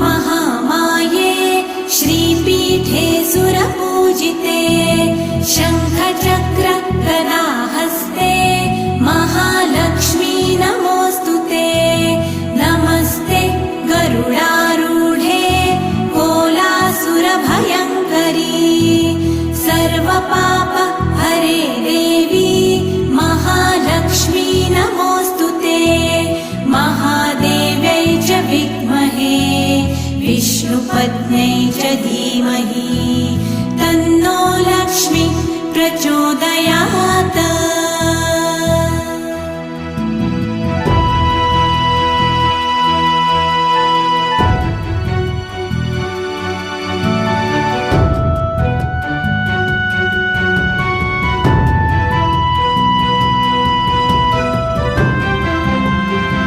महामाये श्रीपीठे सुरपूजिते शङ्खचक्र गदाहस्ते महालक्ष्मी नमोऽस्तुते नमस्ते गरुडारूढे कोलासुरभयङ्करी सर्वपाप हरे देवी महालक्ष्मी नमोऽस्तुते महादेव्यै च विद्महे विष्णुपत्न्यै च धीमहि तन्नो लक्ष्मी प्रचोदयात्।